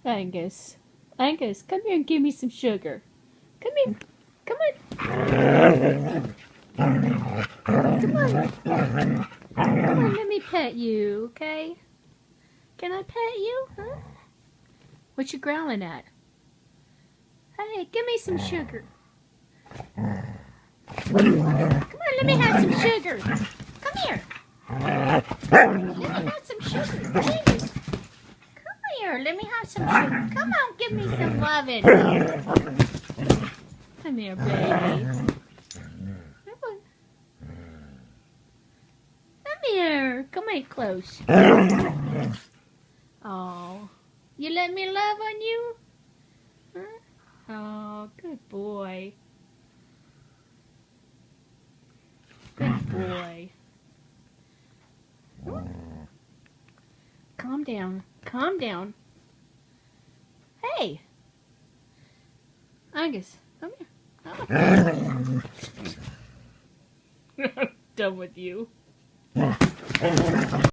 Angus. Angus, come here and give me some sugar. Come here. Come on. Come on. Come on, let me pet you, okay? Can I pet you? Huh? What you growling at? Hey, give me some sugar. Come on, let me have some sugar. Come here. Let me have some sugar. Please. Come here, let me have some sugar. Come on, give me some loving. Come here, baby. Come on. Come here. Come here close. Oh, you let me love on you? Huh? Oh, good boy. Good boy. Calm down. Calm down. Hey. Angus, come here. Oh. I'm done with you.